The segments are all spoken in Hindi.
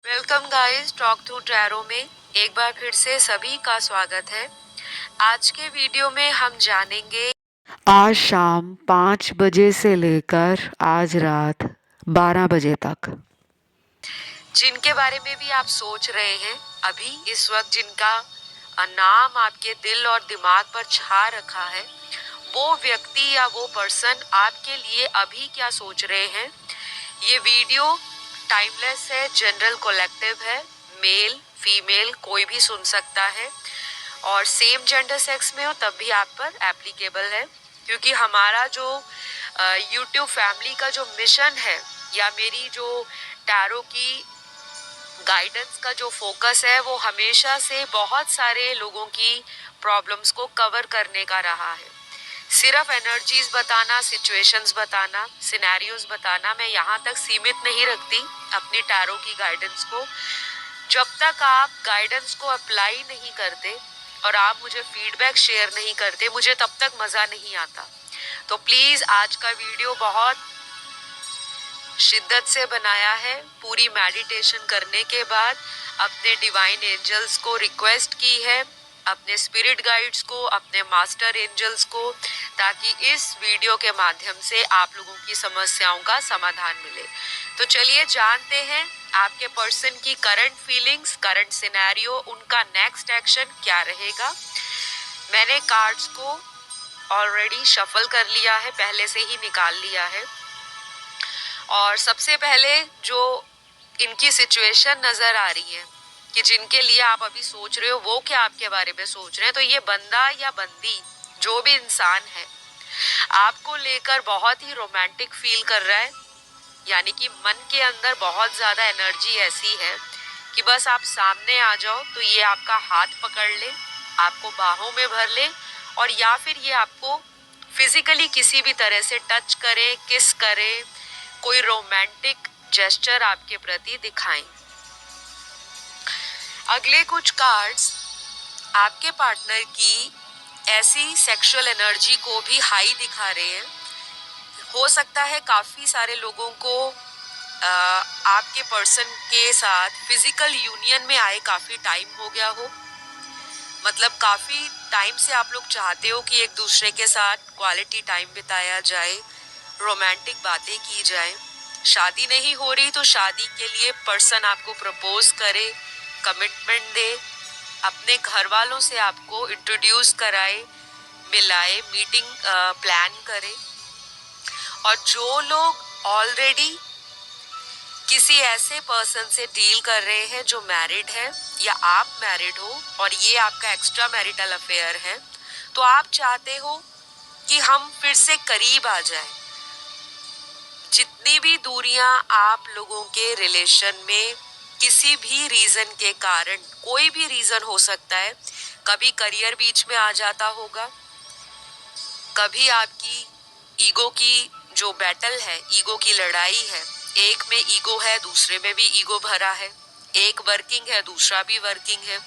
Welcome guys, talk to tarot में एक बार फिर से सभी का स्वागत है। आज के वीडियो में हम जानेंगे आज शाम 5 बजे से लेकर आज रात 12 बजे तक जिनके बारे में भी आप सोच रहे हैं, अभी इस वक्त जिनका नाम आपके दिल और दिमाग पर छा रखा है, वो व्यक्ति या वो पर्सन आपके लिए अभी क्या सोच रहे हैं। ये वीडियो टाइमलेस है, जनरल कलेक्टिव है, मेल फीमेल कोई भी सुन सकता है और सेम जेंडर सेक्स में हो तब भी आप पर एप्लीकेबल है, क्योंकि हमारा जो यूट्यूब फैमिली का जो मिशन है या मेरी जो टैरो की गाइडेंस का जो फोकस है वो हमेशा से बहुत सारे लोगों की प्रॉब्लम्स को कवर करने का रहा है। सिर्फ एनर्जीज बताना, सिचुएशंस बताना, सिनेरियोज बताना, मैं यहाँ तक सीमित नहीं रखती अपनी टैरो की गाइडेंस को। जब तक आप गाइडेंस को अप्लाई नहीं करते और आप मुझे फीडबैक शेयर नहीं करते, मुझे तब तक मज़ा नहीं आता। तो प्लीज़ आज का वीडियो बहुत शिद्दत से बनाया है। पूरी मेडिटेशन करने के बाद अपने डिवाइन एंजल्स को रिक्वेस्ट की है, अपने स्पिरिट गाइड्स को, अपने मास्टर एंजल्स को, ताकि इस वीडियो के माध्यम से आप लोगों की समस्याओं का समाधान मिले। तो चलिए जानते हैं आपके पर्सन की करंट फीलिंग्स, करंट सिनेरियो, उनका नेक्स्ट एक्शन क्या रहेगा। मैंने कार्ड्स को ऑलरेडी शफल कर लिया है, पहले से ही निकाल लिया है। और सबसे पहले जो इनकी सिचुएशन नज़र आ रही है कि जिनके लिए आप अभी सोच रहे हो, वो क्या आपके बारे में सोच रहे हैं। तो ये बंदा या बंदी जो भी इंसान है आपको लेकर बहुत ही रोमांटिक फील कर रहा है, यानी कि मन के अंदर बहुत ज़्यादा एनर्जी ऐसी है कि बस आप सामने आ जाओ तो ये आपका हाथ पकड़ ले, आपको बाहों में भर ले, और या फिर ये आपको फिजिकली किसी भी तरह से टच करे, किस करे, कोई रोमांटिक जेस्चर आपके प्रति दिखाएं। अगले कुछ कार्ड्स आपके पार्टनर की ऐसी सेक्सुअल एनर्जी को भी हाई दिखा रहे हैं। हो सकता है काफ़ी सारे लोगों को आपके पर्सन के साथ फिजिकल यूनियन में आए काफ़ी टाइम हो गया हो, मतलब काफ़ी टाइम से आप लोग चाहते हो कि एक दूसरे के साथ क्वालिटी टाइम बिताया जाए, रोमांटिक बातें की जाए। शादी नहीं हो रही तो शादी के लिए पर्सन आपको प्रपोज करे, कमिटमेंट दे, अपने घर वालों से आपको इंट्रोड्यूस कराए, मिलाए, मीटिंग प्लान करे। और जो लोग ऑलरेडी किसी ऐसे पर्सन से डील कर रहे हैं जो मैरिड है या आप मैरिड हो और ये आपका एक्स्ट्रा मैरिटल अफेयर है, तो आप चाहते हो कि हम फिर से करीब आ जाए। जितनी भी दूरियां आप लोगों के रिलेशन में किसी भी रीजन के कारण, कोई भी रीजन हो सकता है, कभी करियर बीच में आ जाता होगा, कभी आपकी ईगो की जो बैटल है, ईगो की लड़ाई है, एक में ईगो है, दूसरे में भी ईगो भरा है, एक वर्किंग है, दूसरा भी वर्किंग है।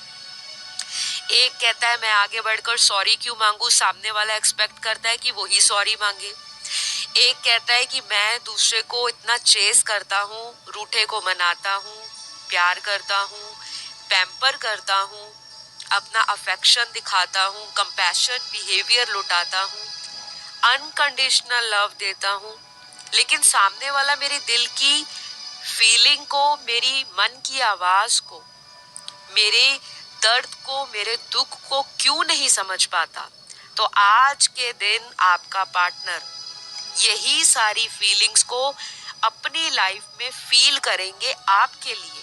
एक कहता है मैं आगे बढ़कर सॉरी क्यों मांगू, सामने वाला एक्सपेक्ट करता है कि वही सॉरी मांगे। एक कहता है कि मैं दूसरे को इतना चेस करता हूँ, रूठे को मनाता हूँ, प्यार करता हूँ, पैम्पर करता हूँ, अपना अफेक्शन दिखाता हूँ, कंपैशन बिहेवियर लुटाता हूँ, अनकंडीशनल लव देता हूँ, लेकिन सामने वाला मेरे दिल की फीलिंग को, मेरी मन की आवाज को, मेरे दर्द को, मेरे दुख को क्यों नहीं समझ पाता। तो आज के दिन आपका पार्टनर यही सारी फीलिंग्स को अपनी लाइफ में फील करेंगे आपके लिए।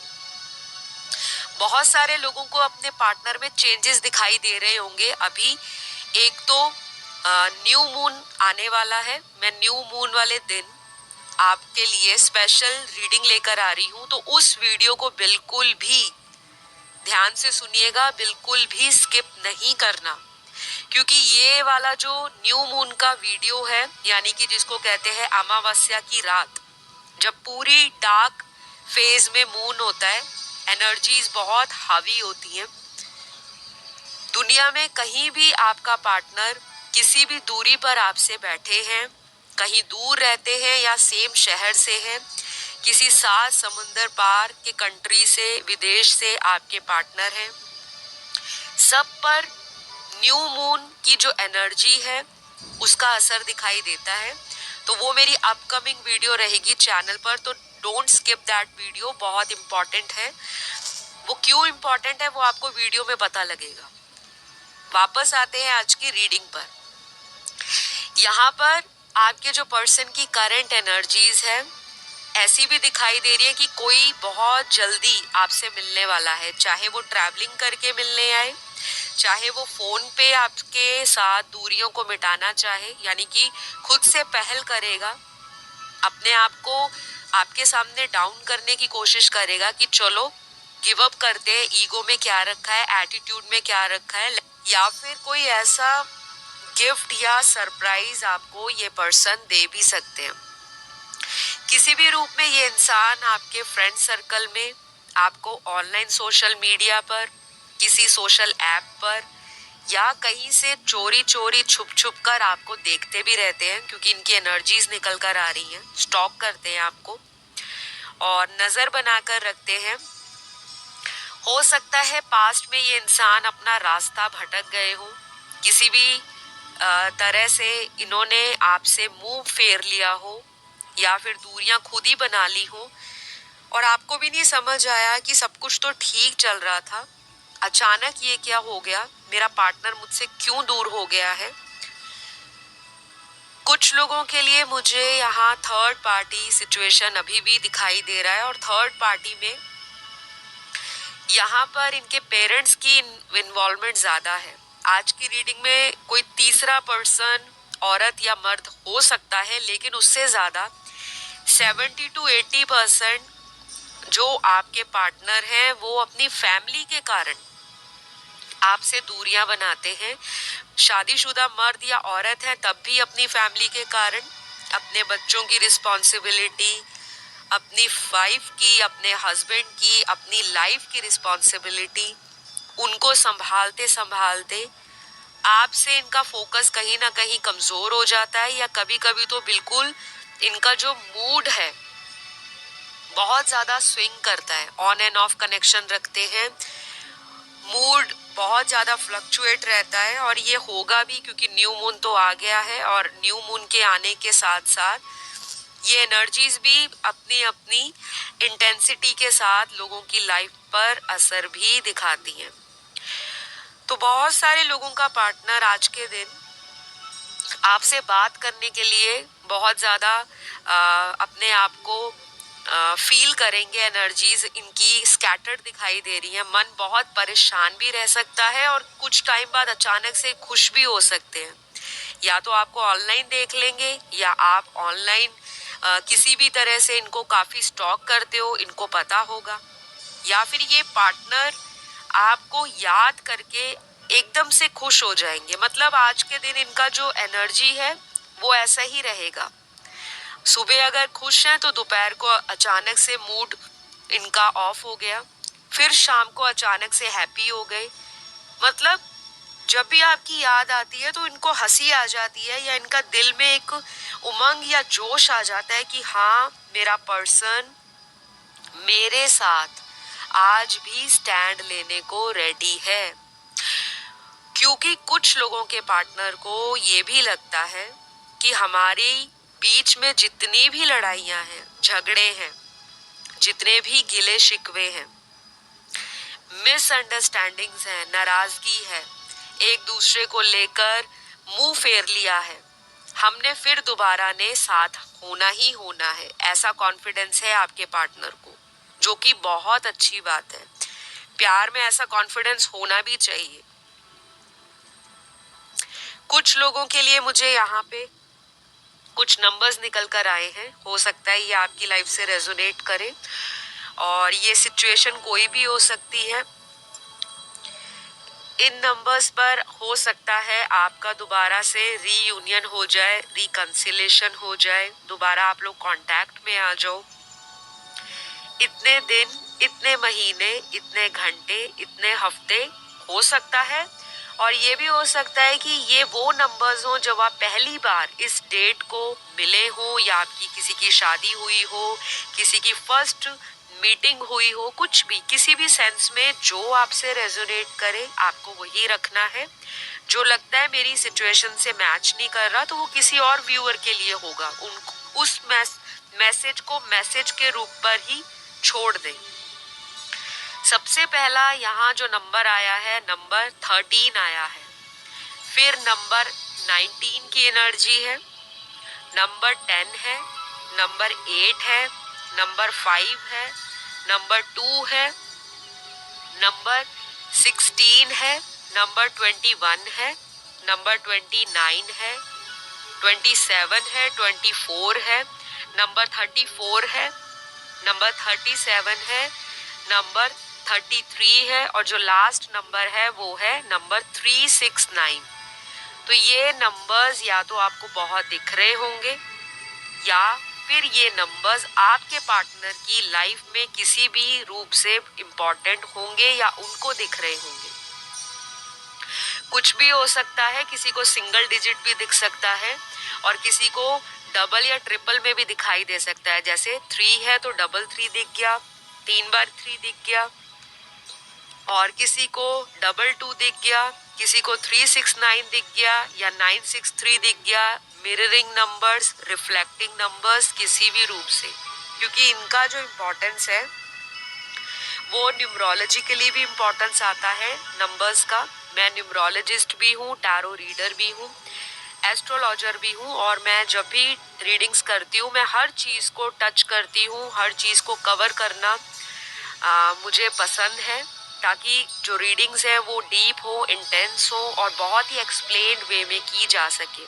बहुत सारे लोगों को अपने पार्टनर में चेंजेस दिखाई दे रहे होंगे अभी। एक तो न्यू मून आने वाला है। मैं न्यू मून वाले दिन आपके लिए स्पेशल रीडिंग लेकर आ रही हूँ, तो उस वीडियो को बिल्कुल भी ध्यान से सुनिएगा, बिल्कुल भी स्किप नहीं करना, क्योंकि ये वाला जो न्यू मून का वीडियो है, यानी कि जिसको कहते हैं अमावस्या की रात, जब पूरी डार्क फेज में मून होता है, एनर्जीज बहुत हावी होती हैं। दुनिया में कहीं भी आपका पार्टनर किसी भी दूरी पर आपसे बैठे हैं, कहीं दूर रहते हैं या सेम शहर से हैं, किसी 7 समुंदर पार के कंट्री से, विदेश से आपके पार्टनर हैं। सब पर न्यू मून की जो एनर्जी है उसका असर दिखाई देता है। तो वो मेरी अपकमिंग वीडियो रहेगी चैनल पर, तो डोंट स्किप दैट वीडियो, बहुत इंपॉर्टेंट है। वो क्यों इंपॉर्टेंट है वो आपको वीडियो में पता लगेगा। वापस आते हैं आज की रीडिंग पर। यहाँ पर आपके जो पर्सन की करंट एनर्जीज है ऐसी भी दिखाई दे रही है कि कोई बहुत जल्दी आपसे मिलने वाला है, चाहे वो ट्रैवलिंग करके मिलने आए, चाहे वो फोन पे आपके साथ दूरियों को मिटाना चाहे, यानी कि खुद से पहल करेगा, अपने आप को आपके सामने डाउन करने की कोशिश करेगा कि चलो गिव अप करते हैं, ईगो में क्या रखा है, एटीट्यूड में क्या रखा है, या फिर कोई ऐसा गिफ्ट या सरप्राइज आपको ये पर्सन दे भी सकते हैं। किसी भी रूप में ये इंसान आपके फ्रेंड सर्कल में, आपको ऑनलाइन सोशल मीडिया पर, किसी सोशल ऐप पर या कहीं से चोरी चोरी छुप छुप कर आपको देखते भी रहते हैं, क्योंकि इनकी एनर्जीज निकल कर आ रही हैं, स्टॉक करते हैं आपको और नजर बनाकर रखते हैं। हो सकता है पास्ट में ये इंसान अपना रास्ता भटक गए हो, किसी भी तरह से इन्होंने आपसे मुंह फेर लिया हो या फिर दूरियां खुद ही बना ली हो और आपको भी नहीं समझ आया कि सब कुछ तो ठीक चल रहा था, अचानक ये क्या हो गया, मेरा पार्टनर मुझसे क्यों दूर हो गया है। कुछ लोगों के लिए मुझे यहाँ थर्ड पार्टी सिचुएशन अभी भी दिखाई दे रहा है और थर्ड पार्टी में यहाँ पर इनके पेरेंट्स की इन्वॉल्वमेंट ज्यादा है। आज की रीडिंग में कोई तीसरा पर्सन, औरत या मर्द हो सकता है, लेकिन उससे ज्यादा 70 to 80% जो आपके पार्टनर हैं वो अपनी फैमिली के कारण आपसे दूरियां बनाते हैं। शादीशुदा मर्द या औरत है तब भी अपनी फैमिली के कारण, अपने बच्चों की रिस्पॉन्सिबिलिटी, अपनी वाइफ की, अपने हस्बैंड की, अपनी लाइफ की रिस्पॉन्सिबिलिटी, उनको संभालते संभालते आपसे इनका फोकस कहीं ना कहीं कमजोर हो जाता है, या कभी कभी तो बिल्कुल इनका जो मूड है बहुत ज्यादा स्विंग करता है, ऑन एंड ऑफ कनेक्शन रखते हैं, मूड बहुत ज्यादा फ्लक्चुएट रहता है। और ये होगा भी क्योंकि न्यू मून तो आ गया है और न्यू मून के आने के साथ साथ ये एनर्जीज भी अपनी अपनी इंटेंसिटी के साथ लोगों की लाइफ पर असर भी दिखाती हैं। तो बहुत सारे लोगों का पार्टनर आज के दिन आपसे बात करने के लिए बहुत ज्यादा अपने आप को फील करेंगे, एनर्जीज इनकी स्कैटर्ड दिखाई दे रही है, मन बहुत परेशान भी रह सकता है और कुछ टाइम बाद अचानक से खुश भी हो सकते हैं। या तो आपको ऑनलाइन देख लेंगे या आप ऑनलाइन किसी भी तरह से इनको काफी स्टॉक करते हो, इनको पता होगा, या फिर ये पार्टनर आपको याद करके एकदम से खुश हो जाएंगे। मतलब आज के दिन इनका जो एनर्जी है वो ऐसा ही रहेगा। सुबह अगर खुश हैं तो दोपहर को अचानक से मूड इनका ऑफ हो गया, फिर शाम को अचानक से हैप्पी हो गए। मतलब जब भी आपकी याद आती है तो इनको हंसी आ जाती है, या इनका दिल में एक उमंग या जोश आ जाता है कि हाँ मेरा पर्सन मेरे साथ आज भी स्टैंड लेने को रेडी है। क्योंकि कुछ लोगों के पार्टनर को ये भी लगता है कि हमारी बीच में जितनी भी लड़ाइयां हैं, झगड़े हैं, जितने भी गिले शिकवे हैं, मिसअंडरस्टैंडिंग्स हैं, नाराजगी है, एक दूसरे को लेकर मुंह फेर लिया है, हमने फिर दोबारा ने साथ होना ही होना है, ऐसा कॉन्फिडेंस है आपके पार्टनर को, जो कि बहुत अच्छी बात है। प्यार में ऐसा कॉन्फिडेंस होना भी चाहिए। कुछ लोगों के लिए मुझे यहाँ पे कुछ नंबर्स निकल कर आए हैं, हो सकता है ये आपकी लाइफ से रेजोनेट करे और ये सिचुएशन कोई भी हो सकती है। इन नंबर्स पर हो सकता है आपका दोबारा से रीयूनियन हो जाए, रिकंसिलेशन हो जाए, दोबारा आप लोग कांटेक्ट में आ जाओ। इतने दिन, इतने महीने, इतने घंटे, इतने हफ्ते हो सकता है और ये भी हो सकता है कि ये वो नंबर्स हों जब आप पहली बार इस डेट को मिले हो, या आपकी किसी की शादी हुई हो, किसी की फर्स्ट मीटिंग हुई हो, कुछ भी किसी भी सेंस में जो आपसे रेजोनेट करे आपको वही रखना है। जो लगता है मेरी सिचुएशन से मैच नहीं कर रहा तो वो किसी और व्यूअर के लिए होगा, उनको उस मैसेज को मैसेज के रूप पर ही छोड़ दें। सबसे पहला यहाँ जो नंबर आया है, नंबर 13 आया है, फिर नंबर 19 की एनर्जी है, नंबर 10 है, नंबर 8 है, नंबर 5 है, नंबर 2 है, नंबर 16 है, नंबर 21 है, नंबर 29 है, 27 है, 24 है, नंबर 34 है, नंबर 37 है, नंबर 33 है, और जो लास्ट नंबर है वो है नंबर 369। तो ये नंबर्स या तो आपको बहुत दिख रहे होंगे, या फिर ये नंबर्स आपके पार्टनर की लाइफ में किसी भी रूप से इम्पोर्टेंट होंगे या उनको दिख रहे होंगे। कुछ भी हो सकता है, किसी को सिंगल डिजिट भी दिख सकता है और किसी को डबल या ट्रिपल में भी दिखाई दे सकता है। जैसे 3 है तो डबल 3 दिख गया, 3 बार 3 दिख गया, और किसी को डबल 2 दिख गया, किसी को 369 दिख गया या 963 दिख गया। मिररिंग नंबर्स, रिफ्लेक्टिंग नंबर्स, किसी भी रूप से, क्योंकि इनका जो इम्पोर्टेंस है वो न्यूमरोलॉजिकली भी इम्पोर्टेंस आता है नंबर्स का। मैं न्यूमरोलॉजिस्ट भी हूँ, टैरो रीडर भी हूँ, एस्ट्रोलॉजर भी हूँ, और मैं जब भी रीडिंग्स करती हूँ मैं हर चीज़ को टच करती हूँ, हर चीज़ को कवर करना मुझे पसंद है, ताकि जो रीडिंग्स हैं वो डीप हो, इंटेंस हो और बहुत ही एक्सप्लेन्ड वे में की जा सके।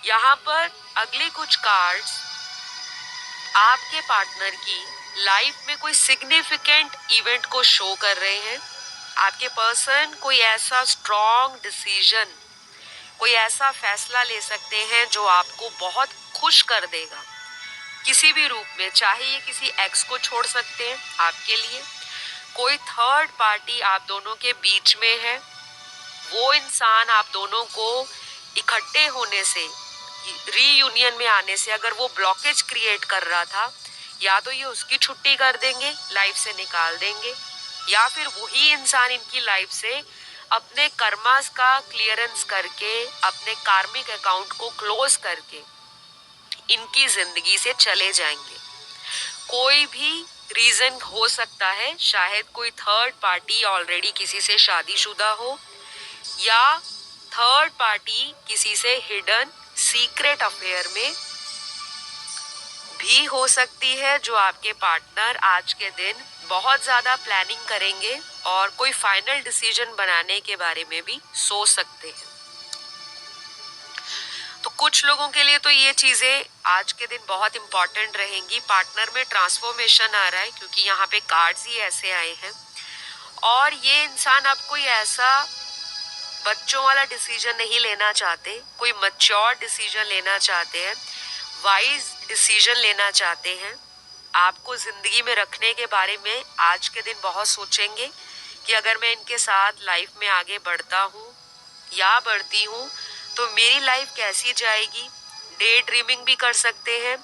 यहाँ पर अगले कुछ कार्ड्स आपके पार्टनर की लाइफ में कोई सिग्निफिकेंट इवेंट को शो कर रहे हैं। आपके पर्सन कोई ऐसा स्ट्रॉन्ग डिसीजन, कोई ऐसा फैसला ले सकते हैं जो आपको बहुत खुश कर देगा किसी भी रूप में। चाहे ये किसी एक्स को छोड़ सकते हैं आपके लिए, कोई थर्ड पार्टी आप दोनों के बीच में है, वो इंसान आप दोनों को इकट्ठे होने से, रीयूनियन में आने से अगर वो ब्लॉकेज क्रिएट कर रहा था, या तो ये उसकी छुट्टी कर देंगे, लाइफ से निकाल देंगे, या फिर वही इंसान इनकी लाइफ से अपने कर्मास का क्लियरेंस करके, अपने कार्मिक अकाउंट को क्लोज करके इनकी जिंदगी से चले जाएंगे। कोई भी रीजन हो सकता है, शायद कोई थर्ड पार्टी ऑलरेडी किसी से शादीशुदा हो, या थर्ड पार्टी किसी से हिडन सीक्रेट अफेयर में भी हो सकती है, जो आपके पार्टनर आज के दिन बहुत ज्यादा प्लानिंग करेंगे और कोई फाइनल डिसीजन बनाने के बारे में भी सोच सकते हैं। तो कुछ लोगों के लिए तो ये चीजें आज के दिन बहुत इंपॉर्टेंट रहेंगी। पार्टनर में ट्रांसफॉर्मेशन आ रहा है क्योंकि यहाँ पे कार्ड्स ही ऐसे आए हैं, और ये इंसान अब कोई ऐसा बच्चों वाला डिसीजन नहीं लेना चाहते, कोई मैच्योर डिसीजन लेना चाहते हैं, वाइज डिसीजन लेना चाहते हैं। आपको जिंदगी में रखने के बारे में आज के दिन बहुत सोचेंगे कि अगर मैं इनके साथ लाइफ में आगे बढ़ता हूँ या बढ़ती हूँ तो मेरी लाइफ कैसी जाएगी। डे ड्रीमिंग भी कर सकते हैं,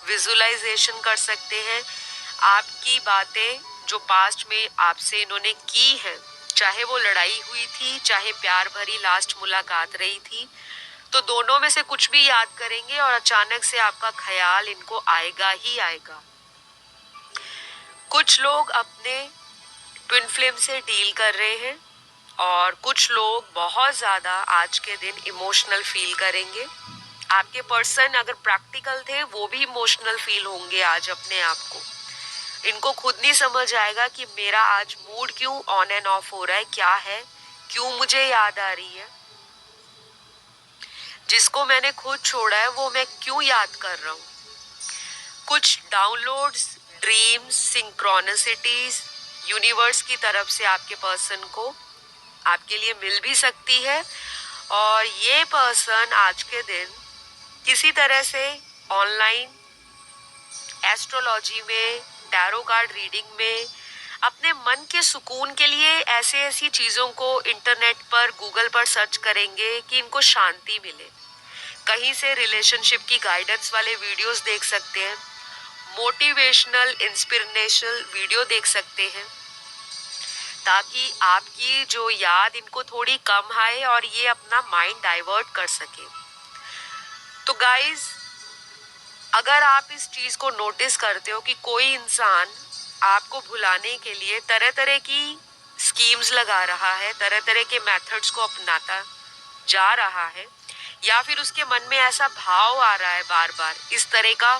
विजुअलाइजेशन कर सकते हैं। आपकी बातें जो पास्ट में आपसे इन्होंने की हैं, चाहे वो लड़ाई हुई थी, चाहे प्यार भरी लास्ट मुलाकात रही थी, तो दोनों में से कुछ भी याद करेंगे और अचानक से आपका ख्याल इनको आएगा ही आएगा। कुछ लोग अपने ट्विन फ्लेम से डील कर रहे हैं, और कुछ लोग बहुत ज़्यादा आज के दिन इमोशनल फील करेंगे। आपके पर्सन अगर प्रैक्टिकल थे वो भी इमोशनल फील होंगे आज अपने आप को। इनको खुद नहीं समझ आएगा कि मेरा आज मूड क्यों ऑन एंड ऑफ हो रहा है, क्या है, क्यों मुझे याद आ रही है, जिसको मैंने खुद छोड़ा है वो मैं क्यों याद कर रहा हूँ। कुछ डाउनलोड्स, ड्रीम्स, सिंक्रोनिसिटीज यूनिवर्स की तरफ से आपके पर्सन को आपके लिए मिल भी सकती है, और ये पर्सन आज के दिन किसी तरह से ऑनलाइन एस्ट्रोलॉजी में, टैरो कार्ड रीडिंग में अपने मन के सुकून के लिए ऐसे ऐसी चीज़ों को इंटरनेट पर गूगल पर सर्च करेंगे कि इनको शांति मिले। कहीं से रिलेशनशिप की गाइडेंस वाले वीडियोस देख सकते हैं, मोटिवेशनल इंस्पिरेशनल वीडियो देख सकते हैं, ताकि आपकी जो याद इनको थोड़ी कम आए और ये अपना माइंड डाइवर्ट कर सके। तो गाइज, अगर आप इस चीज को नोटिस करते हो कि कोई इंसान आपको भुलाने के लिए तरह तरह की स्कीम्स लगा रहा है, तरह तरह के मेथड्स को अपनाता जा रहा है, या फिर उसके मन में ऐसा भाव आ रहा है, बार बार इस तरह का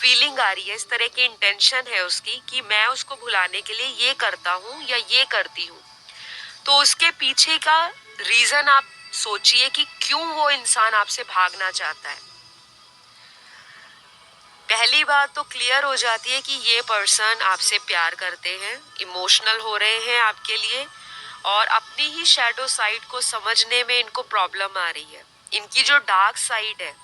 फीलिंग आ रही है, इस तरह की इंटेंशन है उसकी कि मैं उसको भुलाने के लिए ये करता हूँ या ये करती हूँ, तो उसके पीछे का रीजन आप सोचिए कि क्यों वो इंसान आपसे भागना चाहता है। पहली बात तो क्लियर हो जाती है कि ये पर्सन आपसे प्यार करते हैं, इमोशनल हो रहे हैं आपके लिए, और अपनी ही शैडो साइड को समझने में इनको प्रॉब्लम आ रही है। इनकी जो डार्क साइड है,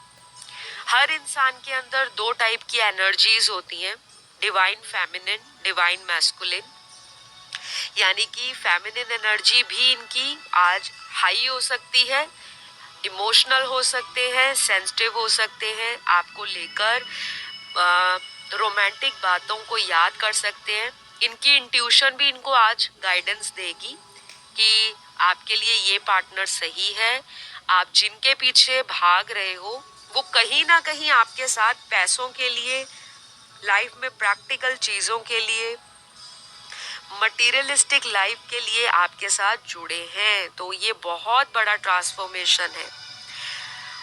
हर इंसान के अंदर दो टाइप की एनर्जीज होती हैं, डिवाइन फेमिनिन, डिवाइन मैस्कुलिन। यानी कि फेमिनिन एनर्जी भी इनकी आज हाई हो सकती है, इमोशनल हो सकते हैं, सेंसिटिव हो सकते हैं, आपको लेकर रोमांटिक बातों को याद कर सकते हैं। इनकी इंट्यूशन भी इनको आज गाइडेंस देगी कि आपके लिए ये पार्टनर सही है। आप जिनके पीछे भाग रहे हो वो कहीं ना कहीं आपके साथ पैसों के लिए, लाइफ में प्रैक्टिकल चीज़ों के लिए, मटेरियलिस्टिक लाइफ के लिए आपके साथ जुड़े हैं। तो ये बहुत बड़ा ट्रांसफॉर्मेशन है।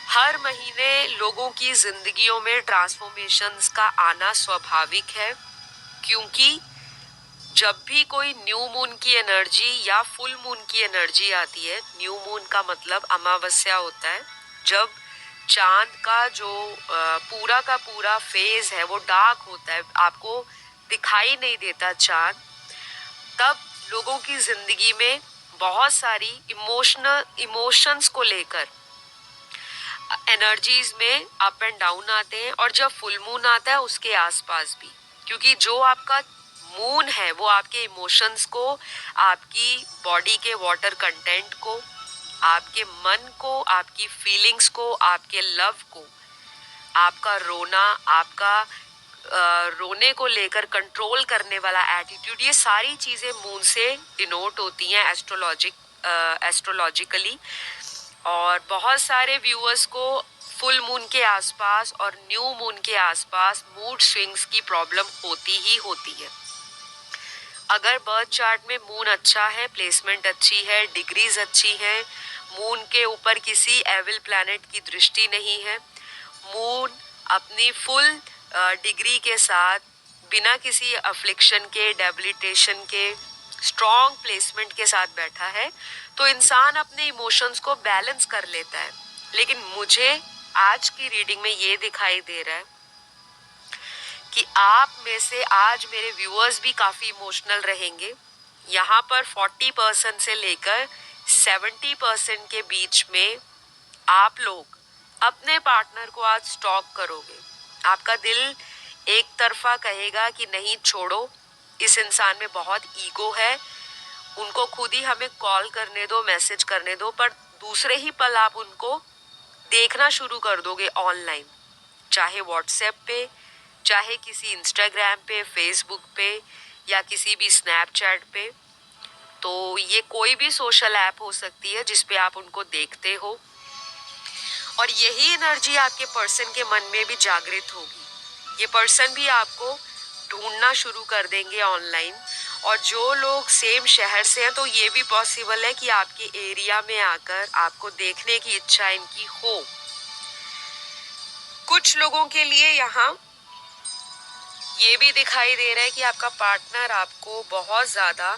हर महीने लोगों की जिंदगियों में ट्रांसफॉर्मेशंस का आना स्वाभाविक है, क्योंकि जब भी कोई न्यू मून की एनर्जी या फुल मून की एनर्जी आती है, न्यू मून का मतलब अमावस्या होता है, जब चांद का जो पूरा का पूरा फेज है वो डार्क होता है, आपको दिखाई नहीं देता चांद, तब लोगों की जिंदगी में बहुत सारी इमोशंस को लेकर एनर्जीज में अप एंड डाउन आते हैं। और जब फुल मून आता है उसके आसपास भी, क्योंकि जो आपका मून है वो आपके इमोशंस को, आपकी बॉडी के वाटर कंटेंट को, आपके मन को, आपकी फीलिंग्स को, आपके लव को, आपका रोना, आपका रोने को लेकर कंट्रोल करने वाला एटीट्यूड, ये सारी चीज़ें मून से डिनोट होती हैं एस्ट्रोलॉजिकली। और बहुत सारे व्यूअर्स को फुल मून के आसपास और न्यू मून के आसपास मूड स्विंग्स की प्रॉब्लम होती ही होती है। अगर बर्थ चार्ट में मून अच्छा है, प्लेसमेंट अच्छी है, डिग्रीज अच्छी है, मून के ऊपर किसी एविल प्लैनेट की दृष्टि नहीं है, मून अपनी फुल डिग्री के साथ बिना किसी अफ्लिक्शन के, डेबिलिटेशन के, स्ट्रॉन्ग प्लेसमेंट के साथ बैठा है, तो इंसान अपने इमोशंस को बैलेंस कर लेता है। लेकिन मुझे आज की रीडिंग में ये दिखाई दे रहा है कि आप में से आज मेरे व्यूअर्स भी काफ़ी इमोशनल रहेंगे। यहाँ पर 40% से लेकर 70% के बीच में आप लोग अपने पार्टनर को आज स्टॉक करोगे। आपका दिल एक तरफा कहेगा कि नहीं छोड़ो, इस इंसान में बहुत ईगो है, उनको खुद ही हमें कॉल करने दो, मैसेज करने दो, पर दूसरे ही पल आप उनको देखना शुरू कर दोगे ऑनलाइन, चाहे व्हाट्सएप पे, चाहे किसी इंस्टाग्राम पे, फेसबुक पे, या किसी भी स्नैपचैट पे। तो ये कोई भी सोशल ऐप हो सकती है जिस पे आप उनको देखते हो, और यही एनर्जी आपके पर्सन के मन में भी जागृत होगी। ये पर्सन भी आपको ढूंढना शुरू कर देंगे ऑनलाइन, और जो लोग सेम शहर से हैं तो ये भी पॉसिबल है कि आपके एरिया में आकर आपको देखने की इच्छा इनकी हो। कुछ लोगों के लिए यहाँ ये भी दिखाई दे रहा है कि आपका पार्टनर आपको बहुत ज़्यादा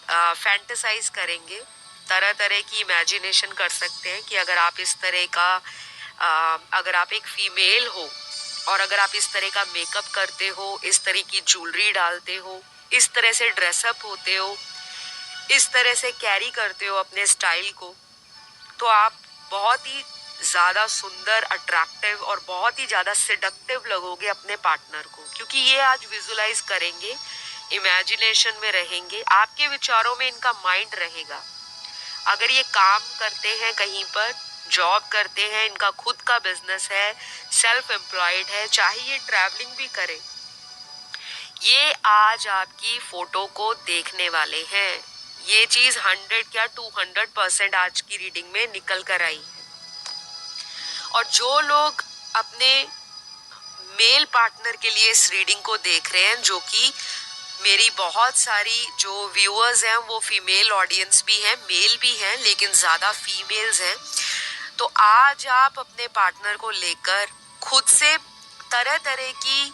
फैंटेसाइज करेंगे, तरह तरह की इमेजिनेशन कर सकते हैं कि अगर आप इस तरह का अगर आप एक फीमेल हो और अगर आप इस तरह का मेकअप करते हो, इस तरह की ज्वेलरी डालते हो, इस तरह से ड्रेसअप होते हो, इस तरह से कैरी करते हो अपने स्टाइल को, तो आप बहुत ही ज़्यादा सुंदर, अट्रैक्टिव और बहुत ही ज़्यादा सिडक्टिव लगोगे अपने पार्टनर को, क्योंकि ये आज विजुलाइज करेंगे इमेजिनेशन में रहेंगे, आपके विचारों में इनका माइंड रहेगा। अगर ये काम करते हैं, कहीं पर जॉब करते हैं, इनका खुद का बिजनेस है, सेल्फ एम्प्लॉयड है, चाहे ये ट्रैवलिंग भी करे, ये आज आपकी फोटो को देखने वाले हैं। ये चीज 100 या 200% आज की रीडिंग में निकल कर आई। और जो लोग अपने मेल पार्टनर के लिए इस रीडिंग को देख रहे हैं, जो कि मेरी बहुत सारी जो व्यूअर्स हैं वो फीमेल ऑडियंस भी हैं, मेल भी हैं, लेकिन ज़्यादा फीमेल्स हैं, तो आज आप अपने पार्टनर को लेकर खुद से तरह तरह की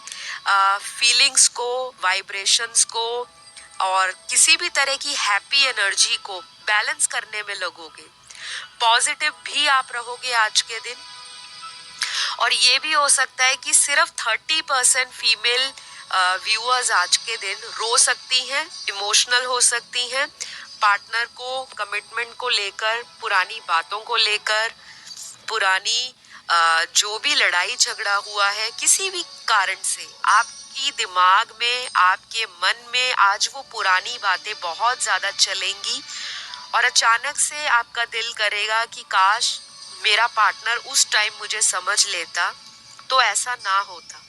फीलिंग्स को, वाइब्रेशंस को और किसी भी तरह की हैप्पी एनर्जी को बैलेंस करने में लगोगे। पॉजिटिव भी आप रहोगे आज के दिन। और ये भी हो सकता है कि सिर्फ 30% फीमेल व्यूअर्स आज के दिन रो सकती हैं, इमोशनल हो सकती हैं, पार्टनर को, कमिटमेंट को लेकर, पुरानी बातों को लेकर, पुरानी जो भी लड़ाई झगड़ा हुआ है किसी भी कारण से, आपकी दिमाग में, आपके मन में आज वो पुरानी बातें बहुत ज़्यादा चलेंगी। और अचानक से आपका दिल करेगा कि काश मेरा पार्टनर उस टाइम मुझे समझ लेता तो ऐसा ना होता।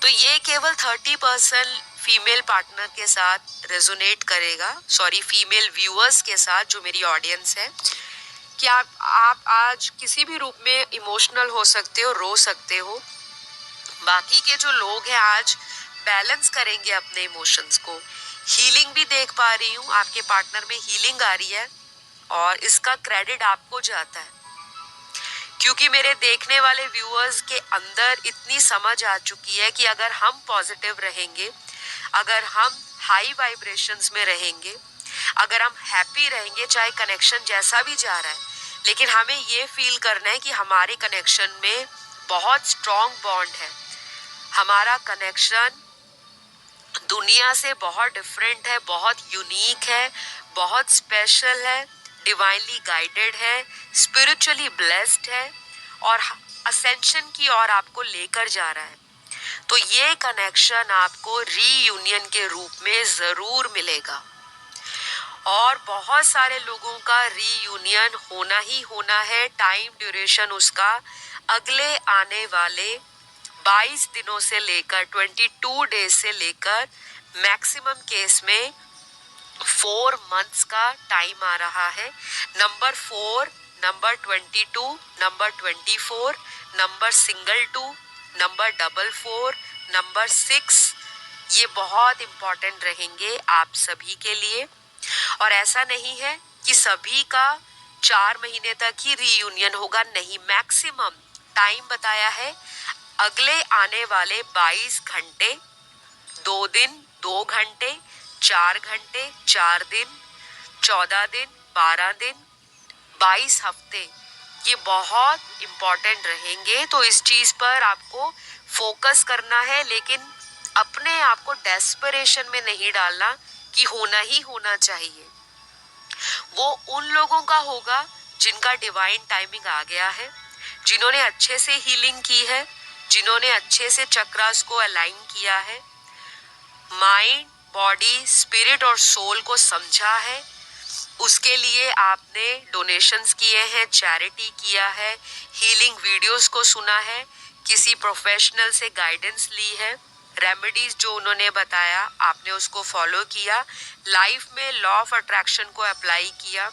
तो ये केवल 30% फीमेल पार्टनर के साथ रेजोनेट करेगा, सॉरी फीमेल व्यूअर्स के साथ जो मेरी ऑडियंस है, कि आप आज किसी भी रूप में इमोशनल हो सकते हो, रो सकते हो। बाकी के जो लोग हैं आज बैलेंस करेंगे अपने इमोशंस को। हीलिंग भी देख पा रही हूँ, आपके पार्टनर में हीलिंग आ रही है और इसका क्रेडिट आपको जाता है, क्योंकि मेरे देखने वाले व्यूअर्स के अंदर इतनी समझ आ चुकी है कि अगर हम पॉजिटिव रहेंगे, अगर हम हाई वाइब्रेशंस में रहेंगे, अगर हम हैप्पी रहेंगे, चाहे कनेक्शन जैसा भी जा रहा है, लेकिन हमें ये फील करना है कि हमारे कनेक्शन में बहुत स्ट्रॉन्ग बॉन्ड है, हमारा कनेक्शन दुनिया से बहुत डिफरेंट है, बहुत यूनिक है, बहुत स्पेशल है, डिवाइनली गाइडेड है, स्पिरिचुअली ब्लेस्ड है और असेंशन की ओर आपको लेकर जा रहा है। तो ये कनेक्शन आपको रीयूनियन के रूप में ज़रूर मिलेगा और बहुत सारे लोगों का रीयूनियन होना ही होना है। टाइम ड्यूरेशन उसका अगले आने वाले 22 दिनों से लेकर 22 डेज से लेकर मैक्सिमम केस में 4 मंथ्स का टाइम आ रहा है। Number 4, number 22, number 24, number single 2, number 44, number 6, ये बहुत इम्पोर्टेंट रहेंगे आप सभी के लिए। और ऐसा नहीं है कि सभी का 4 महीने तक ही रीयूनियन होगा, नहीं, मैक्सिमम टाइम बताया है अगले आने वाले 22 घंटे, 2 दिन, 2 घंटे, 4 घंटे, 4 दिन, 14 दिन, 12 दिन, 22 हफ्ते, ये बहुत इम्पोर्टेंट रहेंगे। तो इस चीज पर आपको फोकस करना है, लेकिन अपने आप को डेस्परेशन में नहीं डालना कि होना ही होना चाहिए। वो उन लोगों का होगा जिनका डिवाइन टाइमिंग आ गया है, जिन्होंने अच्छे से हीलिंग की है, जिन्होंने अच्छे से चक्रास को अलाइन किया है, माइंड, बॉडी, स्पिरिट और सोल को समझा है, उसके लिए आपने डोनेशंस किए हैं, चैरिटी किया है, हीलिंग वीडियोस को सुना है, किसी प्रोफेशनल से गाइडेंस ली है, रेमेडीज जो उन्होंने बताया आपने उसको फॉलो किया, लाइफ में लॉ ऑफ अट्रैक्शन को अप्लाई किया,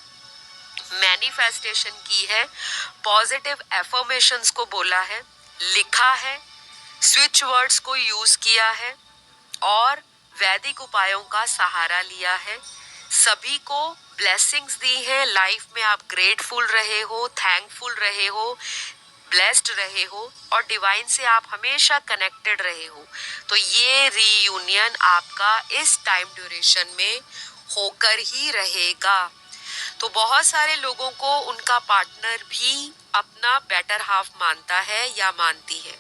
मैनिफेस्टेशन की है, पॉजिटिव एफर्मेशंस को बोला है, लिखा है, स्विच वर्ड्स को यूज किया है और वैदिक उपायों का सहारा लिया है। सभी को ब्लेसिंग्स दी है, लाइफ में आप ग्रेटफुल रहे हो, थैंकफुल रहे हो, ब्लेस्ड रहे हो और डिवाइन से आप हमेशा कनेक्टेड रहे हो। तो ये रीयूनियन आपका इस टाइम ड्यूरेशन में होकर ही रहेगा। तो बहुत सारे लोगों को उनका पार्टनर भी अपना बेटर हाफ मानता है या मानती है,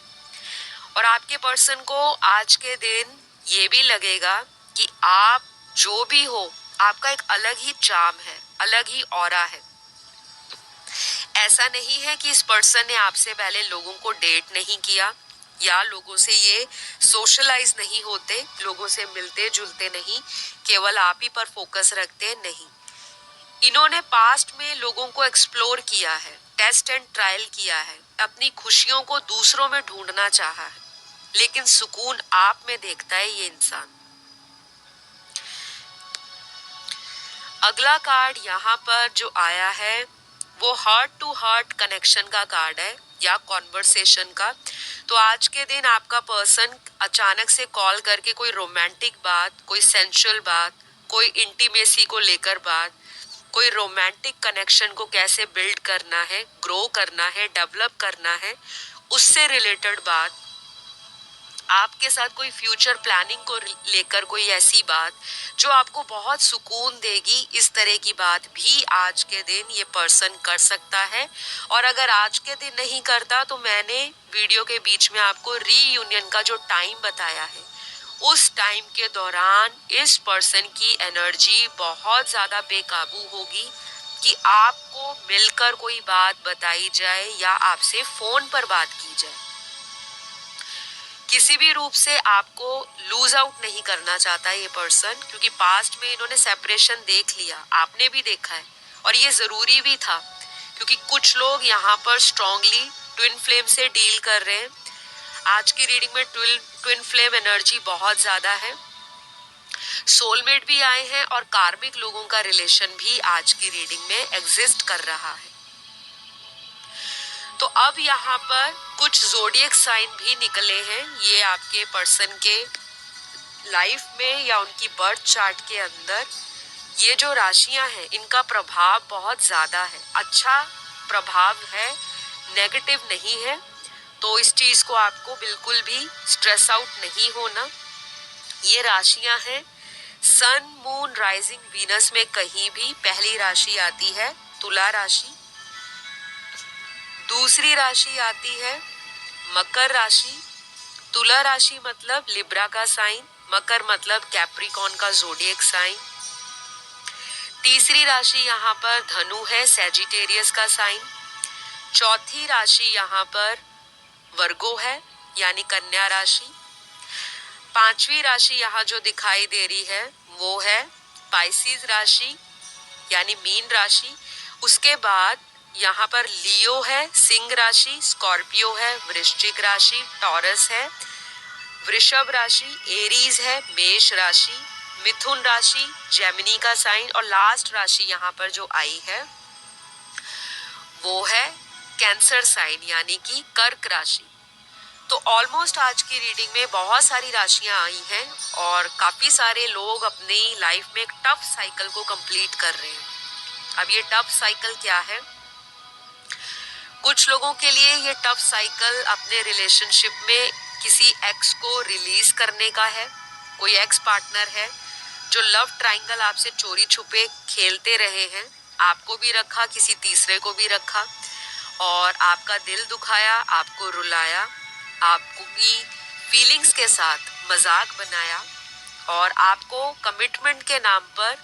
और आपके पर्सन को आज के दिन ये भी लगेगा कि आप जो भी हो, आपका एक अलग ही चार्म है, अलग ही ऑरा है। ऐसा नहीं है कि इस पर्सन ने आपसे पहले लोगों को डेट नहीं किया, या लोगों से ये सोशलाइज नहीं होते, लोगों से मिलते जुलते नहीं, केवल आप ही पर फोकस रखते नहीं। इन्होंने पास्ट में लोगों को एक्सप्लोर किया है, टेस्ट एंड ट्रायल किया है, अपनी खुशियों को दूसरों में ढूंढना चाहा है, लेकिन सुकून आप में देखता है ये इंसान। अगला कार्ड यहाँ पर जो आया है वो हार्ट टू हार्ट कनेक्शन का कार्ड है या कॉन्वर्सेशन का। तो आज के दिन आपका पर्सन अचानक से कॉल करके कोई रोमांटिक बात, कोई सेंसुअल बात, कोई इंटीमेसी को लेकर बात, कोई रोमांटिक कनेक्शन को कैसे बिल्ड करना है, ग्रो करना है, डेवलप करना है, उससे रिलेटेड बात, आपके साथ कोई फ्यूचर प्लानिंग को लेकर कोई ऐसी बात जो आपको बहुत सुकून देगी, इस तरह की बात भी आज के दिन ये पर्सन कर सकता है। और अगर आज के दिन नहीं करता तो मैंने वीडियो के बीच में आपको रीयूनियन का जो टाइम बताया है, उस टाइम के दौरान इस पर्सन की एनर्जी बहुत ज़्यादा बेकाबू होगी कि आपको मिलकर कोई बात बताई जाए या आपसे फ़ोन पर बात की जाए। किसी भी रूप से आपको लूज आउट नहीं करना चाहता ये पर्सन, क्योंकि पास्ट में इन्होंने सेपरेशन देख लिया, आपने भी देखा है, और ये ज़रूरी भी था क्योंकि कुछ लोग यहाँ पर स्ट्रांगली ट्विन फ्लेम से डील कर रहे हैं। आज की रीडिंग में ट्विन फ्लेम एनर्जी बहुत ज़्यादा है, सोलमेट भी आए हैं और कार्मिक लोगों का रिलेशन भी आज की रीडिंग में एग्जिस्ट कर रहा है। तो अब यहाँ पर कुछ ज़ोडिएक साइन भी निकले हैं। ये आपके पर्सन के लाइफ में या उनकी बर्थ चार्ट के अंदर ये जो राशियां हैं इनका प्रभाव बहुत ज़्यादा है, अच्छा प्रभाव है, नेगेटिव नहीं है। तो इस चीज़ को आपको बिल्कुल भी स्ट्रेस आउट नहीं होना। ये राशियां हैं सन, मून, राइजिंग, वीनस में कहीं भी पहली राशि आती है तुला राशि, दूसरी राशि आती है मकर राशि। तुला राशि मतलब लिब्रा का साइन, मकर मतलब कैप्रिकॉन का ज़ोडिएक साइन। तीसरी राशि यहाँ पर धनु है, सैजिटेरियस का साइन। चौथी राशि यहाँ पर वर्गो है यानी कन्या राशि। पांचवी राशि यहाँ जो दिखाई दे रही है वो है पाइसिस राशि यानी मीन राशि। उसके बाद यहाँ पर लियो है, सिंह राशि, स्कॉर्पियो है, वृश्चिक राशि, टॉरस है, वृषभ राशि, एरीज है, मेष राशि, मिथुन राशि, जेमिनी का साइन, और लास्ट राशि यहाँ पर जो आई है वो है कैंसर साइन यानी कि कर्क राशि। तो ऑलमोस्ट आज की रीडिंग में बहुत सारी राशियां आई हैं और काफ़ी सारे लोग अपनी लाइफ में एक टफ साइकिल को कंप्लीट कर रहे हैं। अब ये टफ साइकिल क्या है? कुछ लोगों के लिए ये टफ साइकिल अपने रिलेशनशिप में किसी एक्स को रिलीज करने का है। कोई एक्स पार्टनर है जो लव ट्रायंगल आपसे चोरी छुपे खेलते रहे हैं, आपको भी रखा, किसी तीसरे को भी रखा, और आपका दिल दुखाया, आपको रुलाया, आपको की फीलिंग्स के साथ मजाक बनाया और आपको कमिटमेंट के नाम पर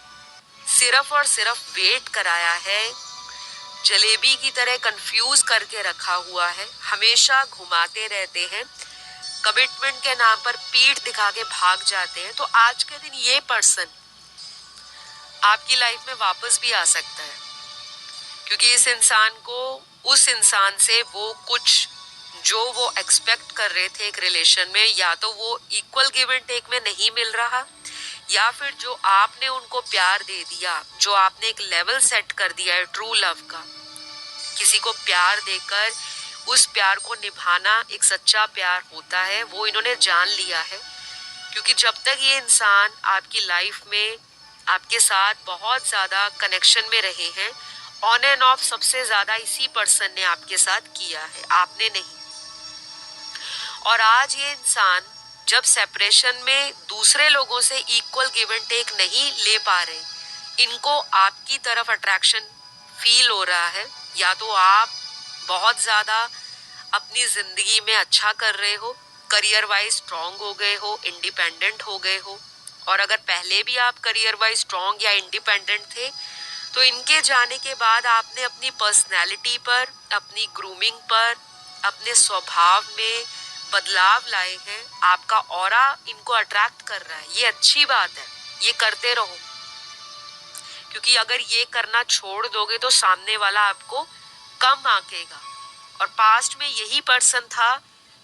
सिर्फ और सिर्फ वेट कराया है, जलेबी की तरह कंफ्यूज करके रखा हुआ है, हमेशा घुमाते रहते हैं, कमिटमेंट के नाम पर पीठ दिखा के भाग जाते हैं। तो आज के दिन ये पर्सन आपकी लाइफ में वापस भी आ सकता है, क्योंकि इस इंसान को उस इंसान से वो कुछ जो वो एक्सपेक्ट कर रहे थे एक रिलेशन में, या तो वो इक्वल गिव एंड टेक में नहीं मिल रहा, या फिर जो आपने उनको प्यार दे दिया, जो आपने एक लेवल सेट कर दिया है ट्रू लव का, किसी को प्यार देकर उस प्यार को निभाना एक सच्चा प्यार होता है, वो इन्होंने जान लिया है। क्योंकि जब तक ये इंसान आपकी लाइफ में आपके साथ बहुत ज़्यादा कनेक्शन में रहे हैं, ऑन एंड ऑफ सबसे ज़्यादा इसी पर्सन ने आपके साथ किया है, आपने नहीं। और आज ये इंसान जब सेपरेशन में दूसरे लोगों से इक्वल गिव एंड टेक नहीं ले पा रहे, इनको आपकी तरफ अट्रैक्शन फील हो रहा है, या तो आप बहुत ज़्यादा अपनी ज़िंदगी में अच्छा कर रहे हो, करियर वाइज स्ट्रॉन्ग हो गए हो, इंडिपेंडेंट हो गए हो, और अगर पहले भी आप करियर वाइज स्ट्रॉन्ग या इंडिपेंडेंट थे तो इनके जाने के बाद आपने अपनी पर्सनैलिटी पर, अपनी ग्रूमिंग पर, अपने स्वभाव में बदलाव लाए हैं, आपका ऑरा इनको अट्रैक्ट कर रहा है, ये अच्छी बात है, ये करते रहो। क्योंकि अगर ये करना छोड़ दोगे तो सामने वाला आपको कम आंकेगा। और पास्ट में यही पर्सन था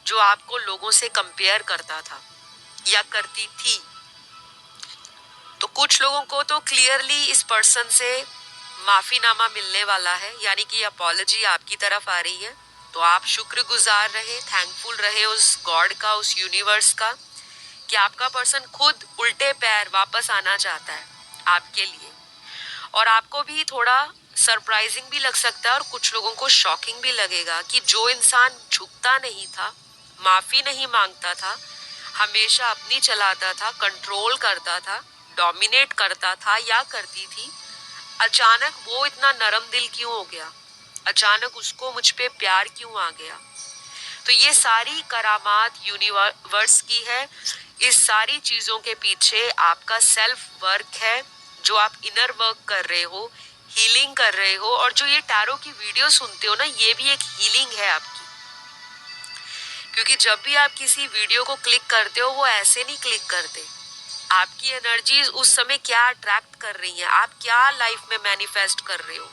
जो आपको लोगों से कंपेयर करता था या करती थी। तो कुछ लोगों को तो क्लियरली इस पर्सन से माफीनामा मिलने वाला है, यानी कि अपॉलजी आपकी तरफ आ रही है। तो आप शुक्रगुजार रहे, थैंकफुल रहे उस गॉड का, उस यूनिवर्स का, कि आपका पर्सन खुद उल्टे पैर वापस आना चाहता है आपके लिए। और आपको भी थोड़ा सरप्राइजिंग भी लग सकता है और कुछ लोगों को शॉकिंग भी लगेगा कि जो इंसान झुकता नहीं था, माफी नहीं मांगता था, हमेशा अपनी चलाता था, कंट्रोल करता था, डोमिनेट करता था या करती थी, अचानक वो इतना नरम दिल क्यों हो गया? अचानक उसको मुझ पे प्यार क्यों आ गया? तो ये सारी करामात यूनिवर्स की है। इस सारी चीजों के पीछे आपका सेल्फ वर्क है, जो आप इनर वर्क कर रहे हो, हीलिंग कर रहे हो। और जो ये टैरो की वीडियो सुनते हो ना, ये भी एक हीलिंग है आपकी। क्योंकि जब भी आप किसी वीडियो को क्लिक करते हो, वो ऐसे नहीं क्लिक करते। आपकी एनर्जीज उस समय क्या अट्रैक्ट कर रही है, आप क्या लाइफ में मैनिफेस्ट कर रहे हो,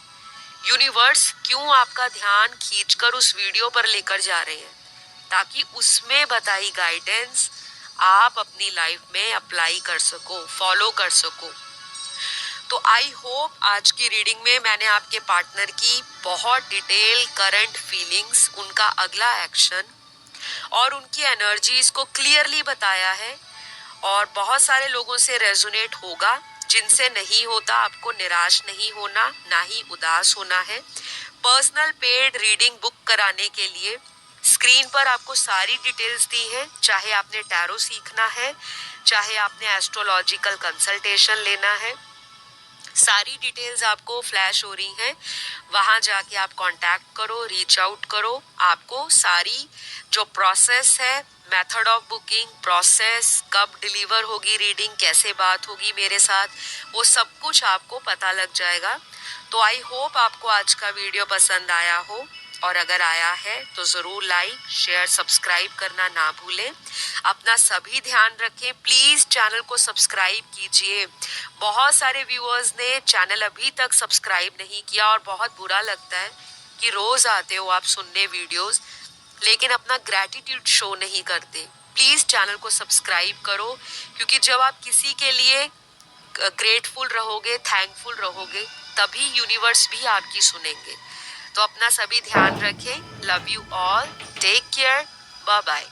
यूनिवर्स क्यों आपका ध्यान खींचकर उस वीडियो पर लेकर जा रहे हैं, ताकि उसमें बताई गाइडेंस आप अपनी लाइफ में अप्लाई कर सको, फॉलो कर सको। तो आई होप आज की रीडिंग में मैंने आपके पार्टनर की बहुत डिटेल करंट फीलिंग्स, उनका अगला एक्शन और उनकी एनर्जीज को क्लियरली बताया है। और बहुत सारे लोगों से रेजोनेट होगा, जिनसे नहीं होता आपको निराश नहीं होना, ना ही उदास होना है। पर्सनल पेड रीडिंग बुक कराने के लिए स्क्रीन पर आपको सारी डिटेल्स दी है। चाहे आपने टैरो सीखना है, चाहे आपने एस्ट्रोलॉजिकल कंसल्टेशन लेना है, सारी डिटेल्स आपको फ्लैश हो रही हैं। वहां जाके आप कांटेक्ट करो, रीच आउट करो। आपको सारी जो प्रोसेस है, मेथड ऑफ बुकिंग, प्रोसेस, कब डिलीवर होगी रीडिंग, कैसे बात होगी मेरे साथ, वो सब कुछ आपको पता लग जाएगा। तो आई होप आपको आज का वीडियो पसंद आया हो, और अगर आया है तो ज़रूर लाइक, शेयर, सब्सक्राइब करना ना भूलें। अपना सभी ध्यान रखें। प्लीज़ चैनल को सब्सक्राइब कीजिए। बहुत सारे व्यूअर्स ने चैनल अभी तक सब्सक्राइब नहीं किया और बहुत बुरा लगता है कि रोज़ आते हो आप सुनने वीडियोस, लेकिन अपना ग्रैटिट्यूड शो नहीं करते। प्लीज़ चैनल को सब्सक्राइब करो, क्योंकि जब आप किसी के लिए ग्रेटफुल रहोगे, थैंकफुल रहोगे, तभी यूनिवर्स भी आपकी सुनेंगे। तो अपना सभी ध्यान रखें। Love you all, take care, bye bye.